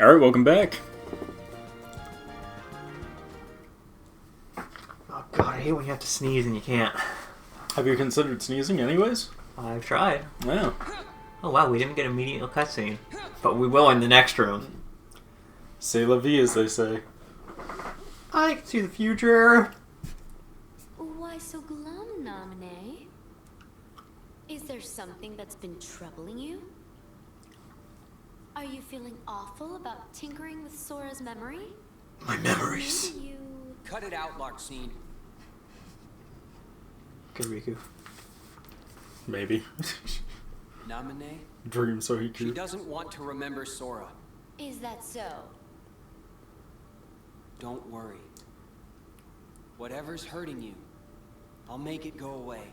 Alright, welcome back. Oh god, I hate when you have to sneeze and you can't. Have you considered sneezing anyways? I've tried. Yeah. Oh wow, we didn't get a medial cutscene. But we will in the next room. C'est la vie, as they say. I can see the future. Why so glum, Namine? Is there something that's been troubling you? Are you feeling awful about tinkering with Sora's memory? My memories. Maybe you... Cut it out, Larkseen. Good Riku. Maybe. Namine? Dream so he She could. doesn't want to remember Sora. Is that so? Don't worry. Whatever's hurting you, I'll make it go away.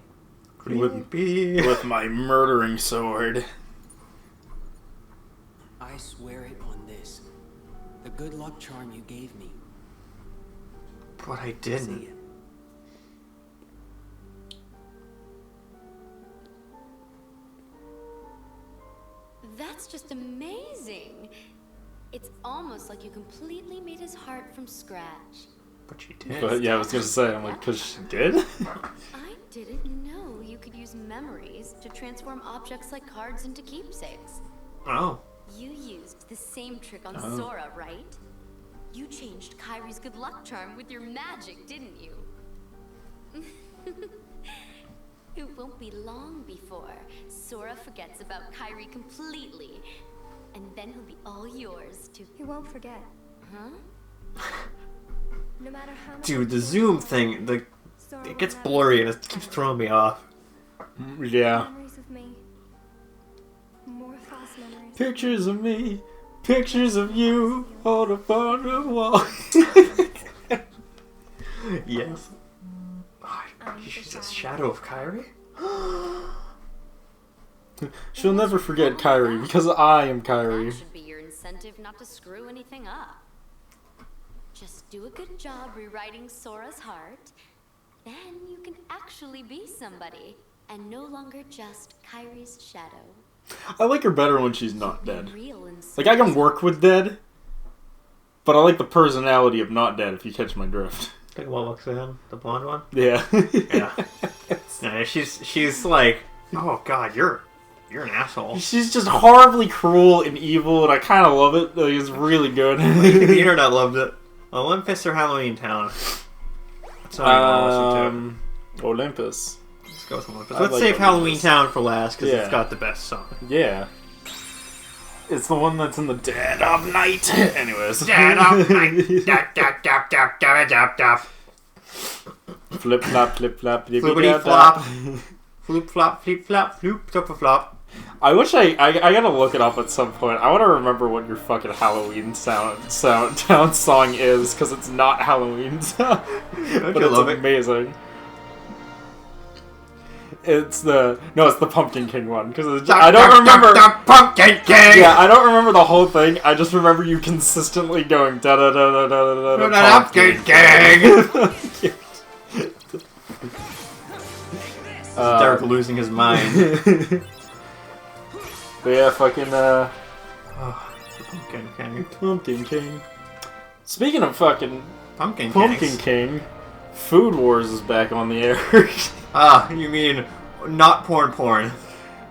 Creepy. With my murdering sword. I swear it on this. The good luck charm you gave me. But I Say didn't. it. That's just amazing. It's almost like you completely made his heart from scratch. But she did. But yeah, I was gonna say, I'm like, because she did? I didn't know you could use memories to transform objects like cards into keepsakes. Oh. You used the same trick on Oh. Sora, right? You changed Kyrie's good luck charm with your magic, didn't you? It won't be long before Sora forgets about Kyrie completely, and then he'll be all yours to... He won't forget. Huh? No matter how much Dude, the zoom thing, it gets blurry and it keeps throwing me off. Yeah. Memories of me. More false memories. Pictures of me, pictures of you, all upon the wall. Yes. She's a shadow of Kyrie? She'll never forget Kyrie, because I am Kyrie. That should be your incentive not to screw anything up. Just do a good job rewriting Sora's heart, then you can actually be somebody, and no longer just Kyrie's shadow. I like her better when she's not Be dead. real in Like, I can Sora's work with dead, but I like the personality of not dead, if you catch my drift. Like what looks in? The blonde one? Yeah. Yeah. Yeah, she's like, oh god, you're an asshole. She's just horribly cruel and evil, and I kind of love it. Like, it's really good. The internet loved it. Olympus or Halloween Town? That's what I want to listen Olympus. to. Let's go with Olympus. I Let's like save Olympus. Halloween Town for last, because Yeah. it's got the best song. Yeah. It's the one that's in the dead of night. Anyways. Dead of night. Flip flop, flip flop, Flippity flop. Floop flop, flip flop, floop, flop flop. I wish I gotta look it up at some point. I want to remember what your fucking Halloween town song is, because it's not Halloween Town, but you it's love it? amazing. It's the Pumpkin King one, because I don't remember. Pumpkin King. Yeah, I don't remember the whole thing. I just remember you consistently going da da da da da da da. Pumpkin King. Derek losing his mind. But yeah, fucking Pumpkin King. Pumpkin King. Speaking of fucking Pumpkin Pumpkin King, Food Wars is back on the air. Ah, you mean not porn?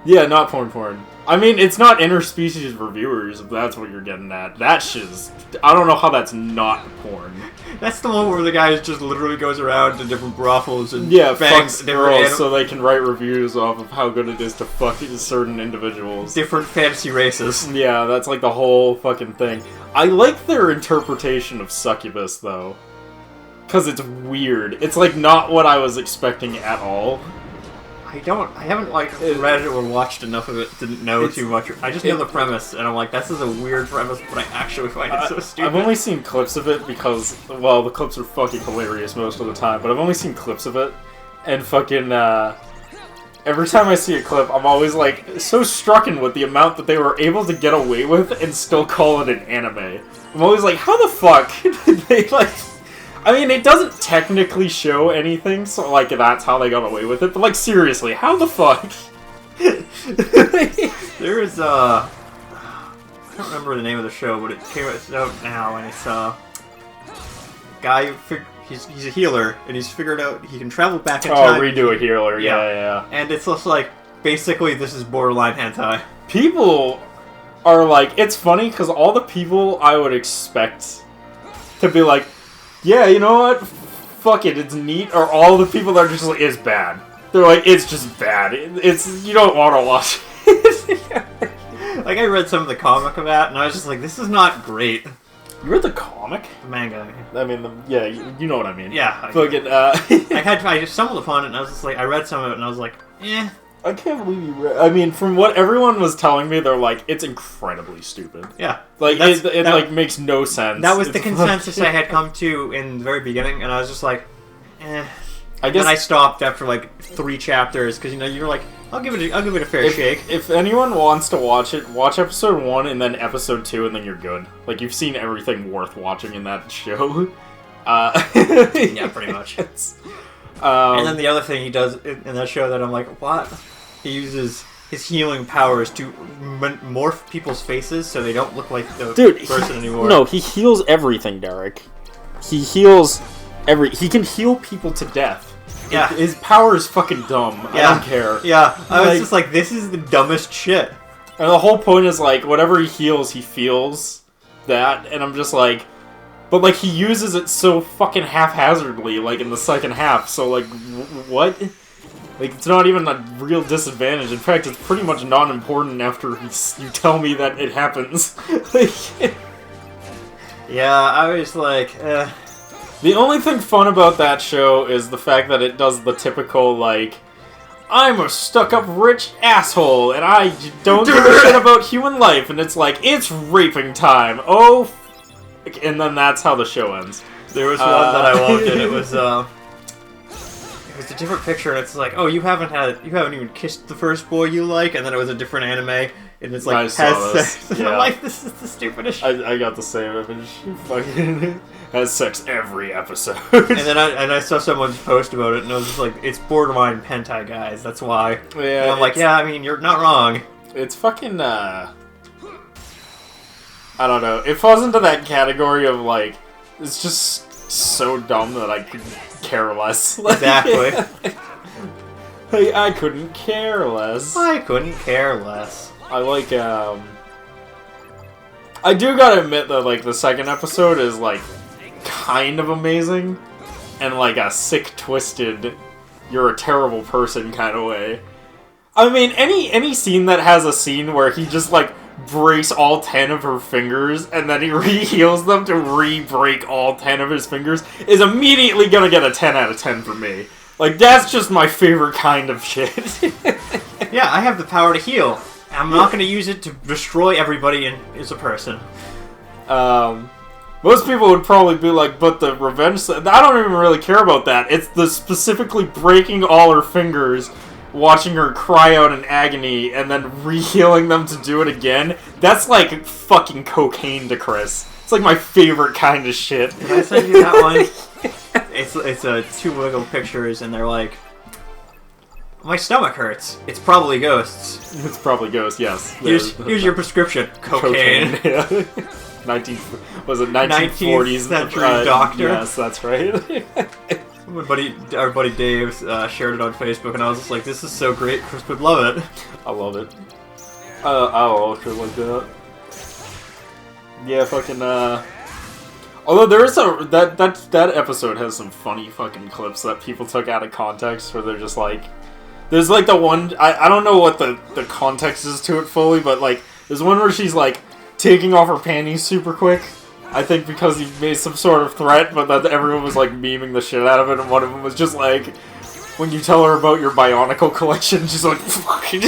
Yeah, not porn. I mean, it's not interspecies reviewers, if that's what you're getting at. That shit's... I don't know how that's not porn. That's the one where the guy just literally goes around to different brothels and Yeah, bangs fucks different, girls so they can write reviews off of how good it is to fuck certain individuals. different fantasy races. Yeah, that's like the whole fucking thing. I like their interpretation of succubus, though. Because it's weird. It's like not what I was expecting at all. I haven't like read or watched enough of it to know too much. I just know the premise, and I'm like, this is a weird premise, but I actually find it so stupid. I've only seen clips of it because, well, the clips are fucking hilarious most of the time, but I've only seen clips of it, and fucking, every time I see a clip, I'm always like, so strucken with the amount that they were able to get away with and still call it an anime. I'm always like, how the fuck did they, like... I mean, it doesn't technically show anything, so, like, that's how they got away with it, but, like, seriously, how the fuck? There's can't remember the name of the show, but it came out now, and it's guy. He's a healer, and he's figured out he can travel back in time. Oh, redo a healer. Yeah. And it's just like basically this is borderline hentai. People are like, it's funny because all the people I would expect to be like, yeah, you know what? Fuck it, it's neat. Or all the people that are just like, it's bad. They're like, it's just bad. It's you don't want to watch it. Like I read some of the comic of that, and I was just like, this is not great. You read the comic? The manga. I mean, you know what I mean. Yeah. Fucking, I just stumbled upon it, and I was just like, I read some of it, and I was like, eh. I can't believe you read. I mean, from what everyone was telling me, they're like, it's incredibly stupid. Yeah. Like, it like makes no sense. That was the consensus I had come to in the very beginning, and I was just like, eh. I guess. And I stopped after like 3 chapters because you're like, I'll give it a fair shake. If anyone wants to watch it, watch episode 1 and then episode 2, and then you're good. Like you've seen everything worth watching in that show. Yeah, pretty much. And then the other thing he does in that show that I'm like, what? He uses his healing powers to morph people's faces so they don't look like the person anymore. No, he heals everything, Derek. He heals he can heal people to death. Yeah. His power is fucking dumb. Yeah. I don't care. Yeah. I was just like, this is the dumbest shit. And the whole point is like, whatever he heals, he feels that. And I'm just like, but like he uses it so fucking haphazardly, like in the second half. So like, what? Like it's not even a real disadvantage. In fact, it's pretty much non-important after you tell me that it happens. Yeah, I was like, The only thing fun about that show is the fact that it does the typical, like, I'm a stuck-up rich asshole, and I don't give a shit about human life, and it's like, it's raping time. Oh, and then that's how the show ends. There was one that I loved, and it was a different picture, and it's like, oh, you haven't even kissed the first boy you like, and then it was a different anime, and it's like, has sex. And I'm like, this is the stupidest shit. I got the same image. Fucking has sex every episode. And then I saw someone's post about it, and I was just like, it's borderline hentai, guys, that's why. Yeah, and I'm like, yeah, I mean, you're not wrong. It's fucking, I don't know. It falls into that category of, like, it's just so dumb that I could care less. Exactly. Like, I couldn't care less. I couldn't care less. I like, I do gotta admit that, like, the second episode is, like, kind of amazing. And, like, a sick, twisted, you're a terrible person kind of way. I mean, any scene that has a scene where he just, like, breaks all 10 of her fingers, and then he re-heals them to re-break all 10 of his fingers, is immediately gonna get a 10 out of 10 for me. Like, that's just my favorite kind of shit. Yeah, I have the power to heal. I'm not gonna use it to destroy everybody as a person. Most people would probably be like, but the revenge... I don't even really care about that. It's the specifically breaking all her fingers, watching her cry out in agony, and then re-healing them to do it again. That's like fucking cocaine to Chris. It's like my favorite kind of shit. Did I send you that one? It's 2 wiggle pictures, and they're like, my stomach hurts. It's probably ghosts. It's probably ghosts, yes. Here's your prescription. Cocaine. Yeah. 1940s century doctor. Yes, that's right. Our buddy Dave shared it on Facebook, and I was just like, "This is so great! Chris would love it." I love it. I love shit like that. Yeah, fucking. Although there is that episode has some funny fucking clips that people took out of context, where they're just like, there's like the one I don't know what the context is to it fully, but like there's one where she's like taking off her panties super quick. I think because he made some sort of threat, but that everyone was like memeing the shit out of it, and one of them was just like, when you tell her about your Bionicle collection, she's like, fuck it.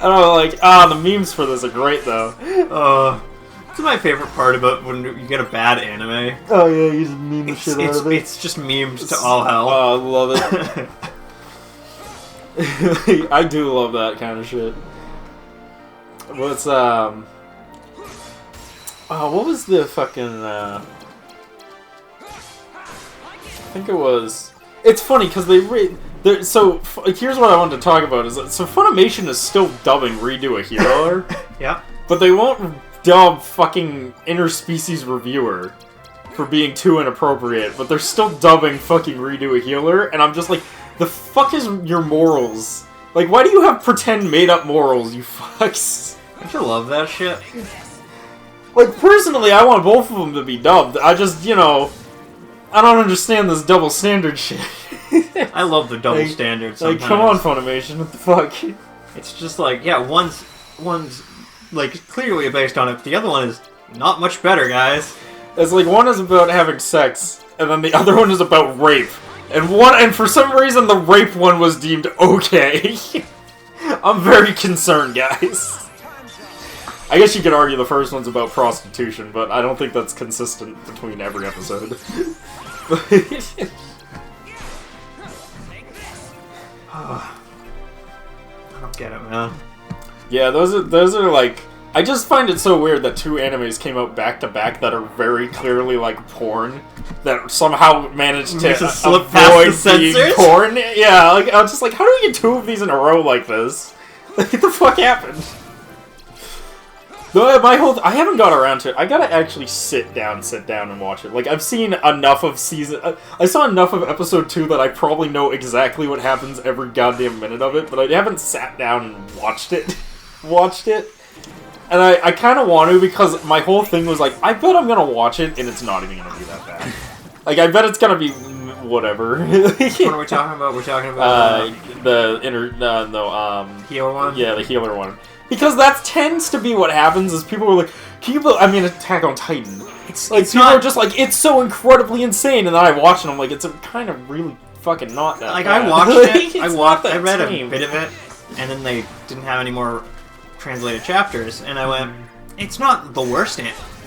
And I'm like, the memes for this are great though. It's my favorite part about when you get a bad anime. Oh yeah, you just meme the shit out of it. It's just memes to all hell. Oh, I love it. I do love that kind of shit. What's what was the fucking I think it was. It's funny because So here's what I wanted to talk about: so Funimation is still dubbing Redo a Healer, Yeah. but they won't dub fucking Interspecies Reviewer for being too inappropriate. But they're still dubbing fucking Redo a Healer, and I'm just like, the fuck is your morals? Like, why do you have pretend made-up morals, you fucks? Don't you love that shit? Like, personally, I want both of them to be dubbed. I just, you know, I don't understand this double standard shit. I love the double standard sometimes. Like, come on, Funimation, what the fuck? It's just like, yeah, one's like clearly based on it. The other one is not much better, guys. It's like one is about having sex, and then the other one is about rape. And for some reason the rape one was deemed okay. I'm very concerned, guys. I guess you could argue the first one's about prostitution, but I don't think that's consistent between every episode. I don't get it, man. Yeah, those are like, I just find it so weird that two animes came out back to back that are very clearly like porn, that somehow managed to slip past the being censors? porn. Yeah, like I was just like, how do we get two of these in a row like this? Like, what the fuck happened? No, I haven't got around to it. I gotta actually sit down and watch it. Like, I've seen enough of I saw enough of episode 2 that I probably know exactly what happens every goddamn minute of it, but I haven't sat down and watched it. And I kind of want to, because my whole thing was like, I bet I'm gonna watch it and it's not even gonna be that bad. Like, I bet it's gonna be whatever. What are we talking about? We're talking about healer one? Yeah, the healer one. Because that tends to be what happens, is people are like, Attack on Titan. People are just like, it's so incredibly insane, and then I watch it and I'm like, it's kind of really fucking not that like, bad. I watched it, I read tame. a bit of it, and then they didn't have any more translated chapters, and I went, it's not the worst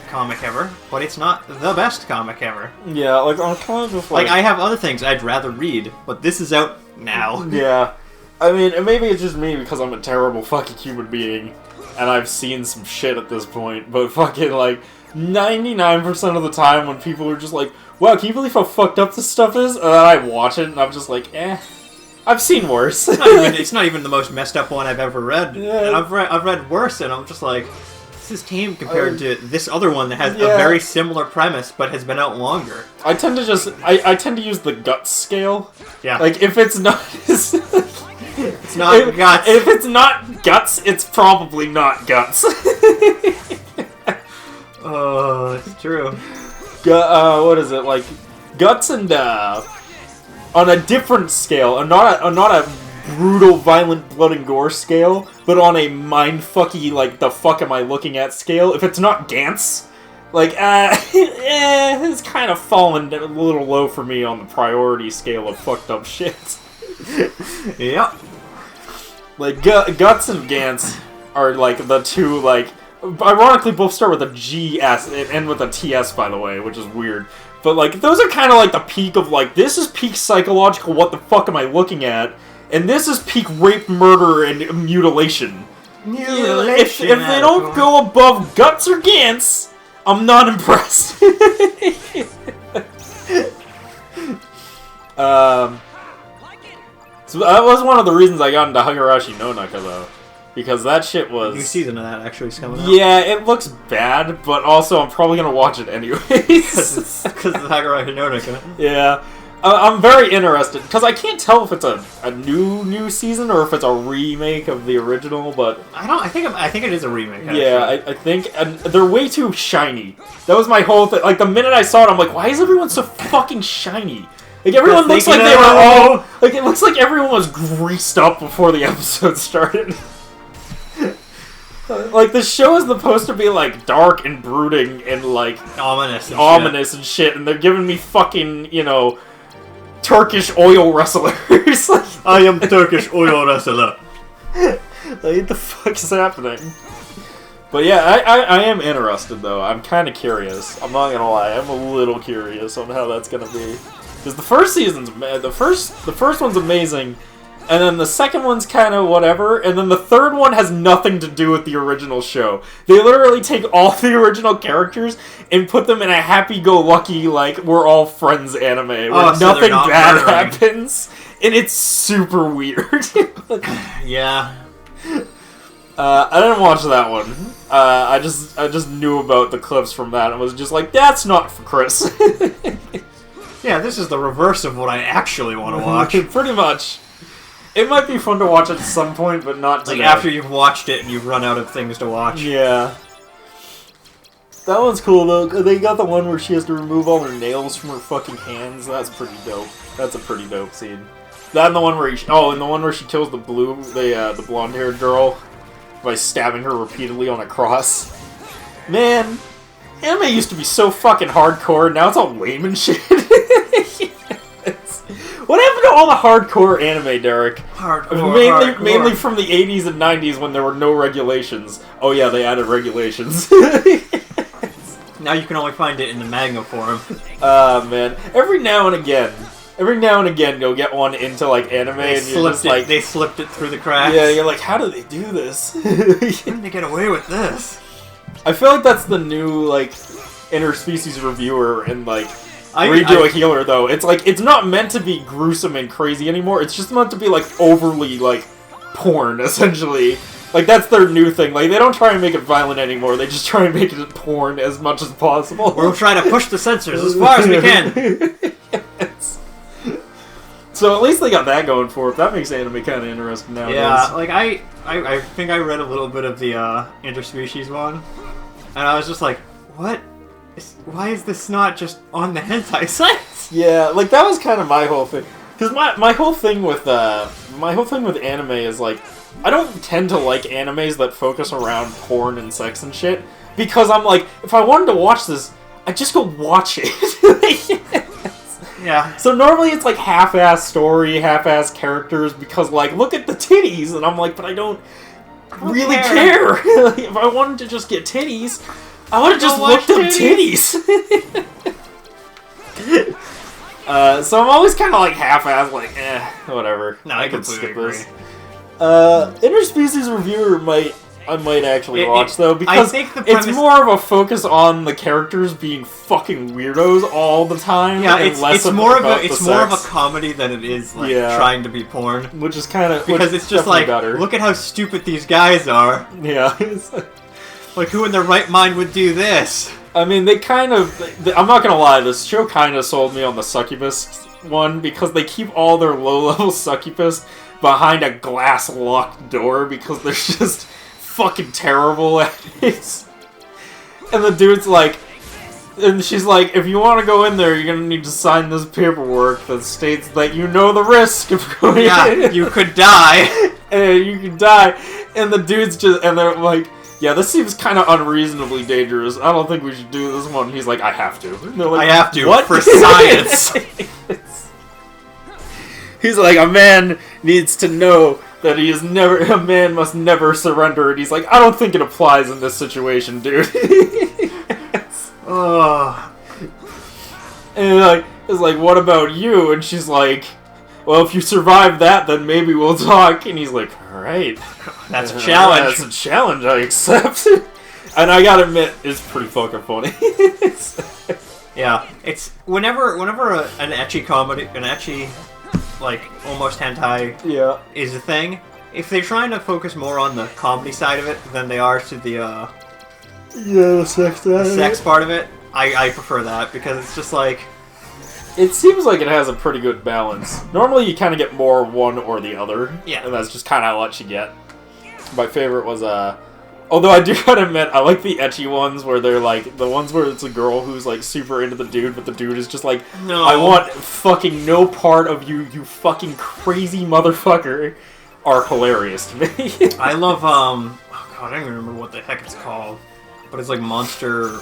comic ever, but it's not the best comic ever. Yeah, like, I'm kind of just like, I have other things I'd rather read, but this is out now. Yeah. I mean, and maybe it's just me because I'm a terrible fucking human being, and I've seen some shit at this point, but fucking, like, 99% of the time when people are just like, wow, can you believe how fucked up this stuff is? And then I watch it, and I'm just like, I've seen worse. It's not even the most messed up one I've ever read. Yeah. And I've read worse, and I'm just like, this is tame compared to this other one that has a very similar premise, but has been out longer. I tend to use the guts scale. Yeah. Like, if it's not... It's not guts. If it's not guts, it's probably not guts. Oh, it's true. What is it, like, guts and, on a different scale, not a brutal, violent blood and gore scale, but on a mindfucky, like, the fuck am I looking at scale, if it's not Gantz, like, it's kind of fallen a little low for me on the priority scale of fucked up shit. Yep. Like, Guts and Gantz are, like, the two, like, ironically both start with a G-S and end with a T-S, by the way, which is weird. But, like, those are kind of like the peak of, like, this is peak psychological, what the fuck am I looking at? And this is peak rape, murder, and mutilation. If they don't go above Guts or Gantz, I'm not impressed. So that was one of the reasons I got into Hagarashi no Naka, though. Because that shit was... New season of that actually is coming out. Yeah, it looks bad, but also I'm probably going to watch it anyways. Because it's Hagarashi no Naka. Yeah. I'm very interested, because I can't tell if it's a new season or if it's a remake of the original, but... I think it is a remake, actually. Yeah, I think... And they're way too shiny. That was my whole thing. Like, the minute I saw it, I'm like, why is everyone so fucking shiny? Like, everyone looks like they were all... Like, it looks like everyone was greased up before the episode started. Like, the show is supposed to be, like, dark and brooding and, like... Ominous and shit. And they're giving me fucking, you know... Turkish oil wrestlers. Like, I am Turkish oil wrestler. Like, what the fuck is happening? But yeah, I am interested, though. I'm kind of curious. I'm not gonna lie. I'm a little curious on how that's gonna be. Because the first season's... The first one's amazing, and then the second one's kind of whatever, and then the third one has nothing to do with the original show. They literally take all the original characters and put them in a happy-go-lucky, like, we're all friends anime, where nothing bad happens. And it's super weird. Yeah. I didn't watch that one. I just knew about the clips from that and was just like, that's not for Chris. Yeah, this is the reverse of what I actually want to watch. Pretty much. It might be fun to watch at some point, but not today. Like after you've watched it and you've run out of things to watch. Yeah. That one's cool though. They got the one where she has to remove all her nails from her fucking hands. That's pretty dope. That's a pretty dope scene. That and the one where and the one where she kills the blonde-haired girl by stabbing her repeatedly on a cross. Man, anime used to be so fucking hardcore. Now it's all lame and shit. What happened to all the hardcore anime, Derek? Hardcore. Mainly from the 80s and 90s when there were no regulations. Oh yeah, they added regulations. Now you can only find it in the manga form. Man. Every now and again, you'll get one into like anime and you're just like... They slipped it through the cracks. Yeah, you're like, how do they do this? How did they get away with this? I feel like that's the new, like, interspecies reviewer and, like, redo a healer, though. It's like, it's not meant to be gruesome and crazy anymore. It's just meant to be, like, overly, like, porn, essentially. Like, that's their new thing. Like, they don't try and make it violent anymore. They just try and make it porn as much as possible. We're trying to push the censors as far as we can. Yes. So at least they got that going for it. That makes anime kind of interesting nowadays. Yeah, like, I think I read a little bit of the interspecies one, and I was just like, what? Why is this not just on the hentai sites? Yeah, like, that was kind of my whole thing. Because my whole thing with anime is, like, I don't tend to like animes that focus around porn and sex and shit, because I'm like, if I wanted to watch this, I'd just go watch it. Yeah. So normally it's like half-ass story, half-ass characters, because like, look at the titties, and I'm like, but I don't really care. Like, if I wanted to just get titties, I would have just looked up titties. So I'm always kind of like half-ass, like, whatever. No, I could skip this. Interspecies Reviewer I might actually watch though, because it's more of a focus on the characters being fucking weirdos all the time. Yeah, and it's more of a comedy than it is like trying to be porn, which is kind of because it's just like better. Look at how stupid these guys are. Yeah, like who in their right mind would do this? I mean, I'm not gonna lie, this show kind of sold me on the succubus one, because they keep all their low-level succubus behind a glass locked door because they're just fucking terrible at it. And the dude's like, and she's like, if you want to go in there, you're gonna need to sign this paperwork that states that you know the risk of going in. Yeah, you could die. And you could die. And the dude's just, and they're like, yeah, this seems kind of unreasonably dangerous. I don't think we should do this one. And he's like, I have to. And they're like, I have to, what? For science. He's like, a man needs to know that a man must never surrender. And he's like, I don't think it applies in this situation, dude. Oh. And it's like, what about you? And she's like, well, if you survive that, then maybe we'll talk. And he's like, alright. That's a challenge. That's a challenge, I accept. And I gotta admit, it's pretty fucking funny. Yeah, it's whenever an ecchi comedy, like, almost hentai is a thing, if they're trying to focus more on the comedy side of it than they are to the sex part of it, I prefer that, because it's just like... It seems like it has a pretty good balance. Normally you kind of get more one or the other, and that's just kind of what you get. My favorite was, although I do gotta admit, I like the ecchi ones where they're like, the ones where it's a girl who's like super into the dude, but the dude is just like, no. I want fucking no part of you, you fucking crazy motherfucker, are hilarious to me. I love, oh god, I don't even remember what the heck it's called, but it's like Monster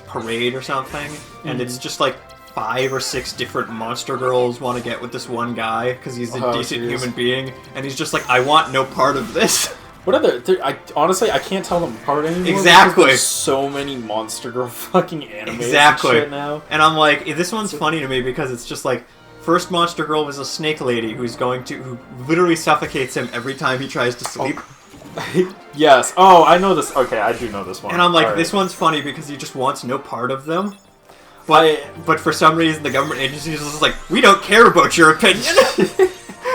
Parade or something, and it's just like 5 or 6 different monster girls want to get with this one guy, because he's a decent human being, and he's just like, I want no part of this. What are there? Honestly, I can't tell them apart anymore. Exactly. There's so many Monster Girl fucking animes and shit now. And I'm like, this one's funny to me because it's just like, first Monster Girl was a snake lady who literally suffocates him every time he tries to sleep. Oh. Yes. Oh, I know this. Okay, I do know this one. And I'm like, this one's funny because he just wants no part of them. But for some reason, the government agencies is just like, we don't care about your opinion.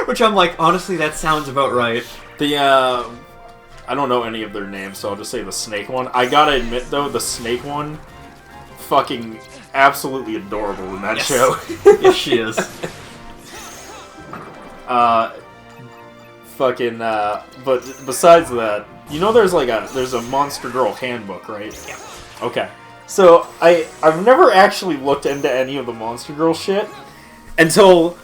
Which I'm like, honestly, that sounds about right. I don't know any of their names, so I'll just say the snake one. I gotta admit, though, the snake one, fucking absolutely adorable in that show. Yes, she is. But besides that, you know, there's a Monster Girl handbook, right? Yeah. Okay. So I've never actually looked into any of the Monster Girl shit until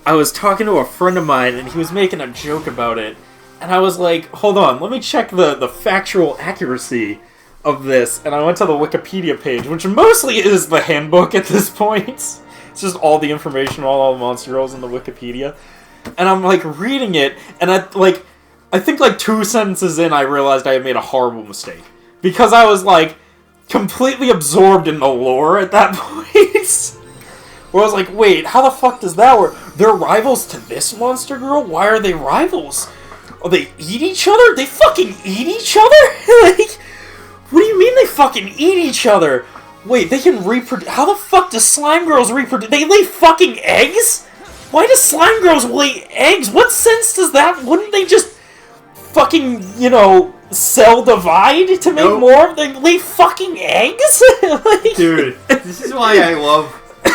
I was talking to a friend of mine, and he was making a joke about it. And I was like, hold on, let me check the factual accuracy of this. And I went to the Wikipedia page, which mostly is the handbook at this point. It's just all the information, all the Monster Girls in the Wikipedia. And I'm, like, reading it, and I think, like, 2 sentences in, I realized I had made a horrible mistake. Because I was, like, completely absorbed in the lore at that point. Where I was like, wait, how the fuck does that work? They're rivals to this Monster Girl? Why are they rivals? Oh, they eat each other? They fucking eat each other? Like, what do you mean they fucking eat each other? Wait, they can reproduce... How the fuck do slime girls reproduce? They lay fucking eggs? Why do slime girls lay eggs? What sense does that... Wouldn't they just fucking, you know, cell divide to make more? They lay fucking eggs? Like... Dude, this is why I love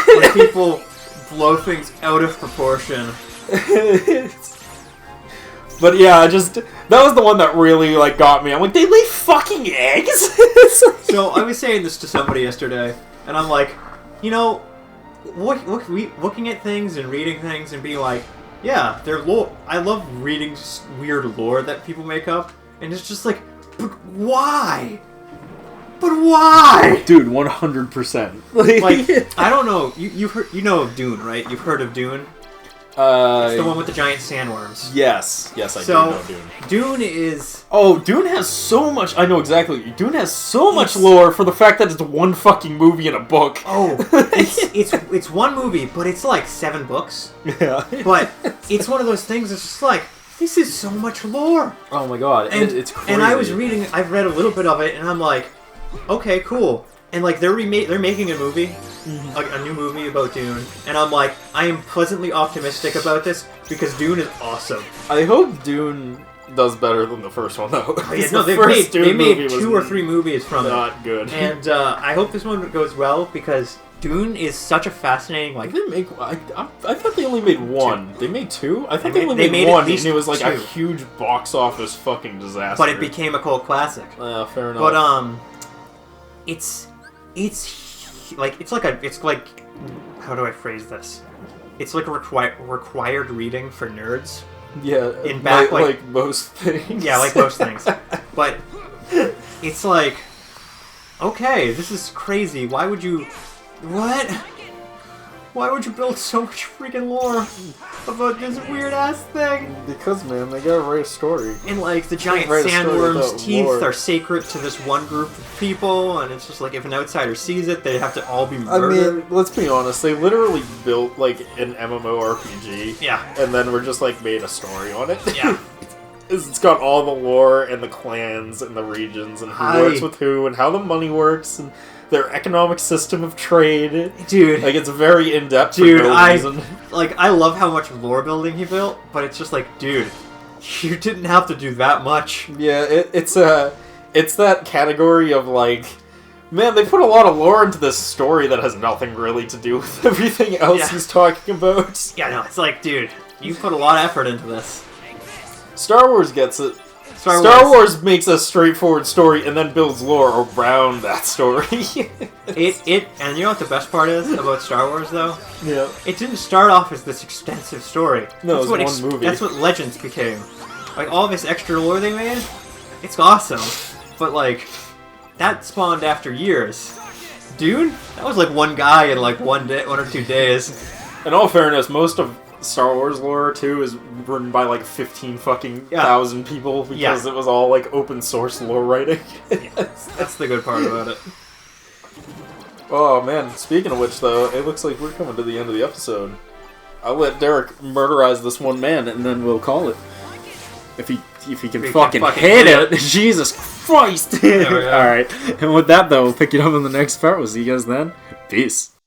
when people blow things out of proportion. But yeah, that was the one that really, like, got me. I'm like, they lay fucking eggs? So, I was saying this to somebody yesterday, and I'm like, you know, looking at things and reading things and being like, yeah, they're lore. I love reading weird lore that people make up, and it's just like, but why? But why? Dude, 100%. Like, I don't know. You know of Dune, right? You've heard of Dune? It's the one with the giant sandworms. Yes, I do know Dune. Dune is... Oh, Dune has so much... I know exactly. Dune has so much lore for the fact that it's one fucking movie and a book. Oh, it's one movie, but it's like 7 books. Yeah. But it's one of those things that's just like, this is so much lore. Oh my god, and it's crazy. And I've read a little bit of it, and I'm like, okay, cool. And like they're making a movie, a new movie about Dune, and I'm like, I am pleasantly optimistic about this because Dune is awesome. I hope Dune does better than the first one though. Oh, yeah, no, they made 2 or 3 movies from it. Not good. And I hope this one goes well because Dune is such a fascinating like. Did they make? I thought they only made 1. They made 2. I thought they only made 1, and it was like 2. A huge box office fucking disaster. But it became a cult classic. Fair enough. But it's like how do I phrase this? It's like a required reading for nerds. Yeah, like most things. Yeah, like most things. But it's like, okay, this is crazy. Why would you build so much freaking lore about this weird ass thing? Because, man, they gotta write a story. And like the giant sandworm's teeth are sacred to this one group of people, and it's just like if an outsider sees it, they have to all be murdered. I mean, let's be honest, they literally built like an MMORPG. Yeah. And then we're just like made a story on it. Yeah. It's got all the lore and the clans and the regions and who works with who and how the money works and their economic system of trade. Dude. Like, it's very in-depth for no reason. I love how much lore building he built, but it's just like, dude, you didn't have to do that much. Yeah, it's that category of, like, man, they put a lot of lore into this story that has nothing really to do with everything else he's talking about. Yeah, no, it's like, dude, you put a lot of effort into this. Star Wars gets it. Star Wars makes a straightforward story and then builds lore around that story. And you know what the best part is about Star Wars, though? Yeah. It didn't start off as this extensive story. No, it was one movie. That's what Legends became. Like, all this extra lore they made, it's awesome. But, like, that spawned after years. Dude, that was like one guy in like 1 or 2 days. In all fairness, most of Star Wars lore, too, is written by like 15 fucking thousand people because it was all like open source lore writing. That's the good part about it. Oh man, speaking of which though, it looks like we're coming to the end of the episode. I'll let Derek murderize this one man and then we'll call it. If he if he can fucking hit it. Jesus Christ! Alright. And with that, though, we'll pick it up in the next part. We'll see you guys then. Peace.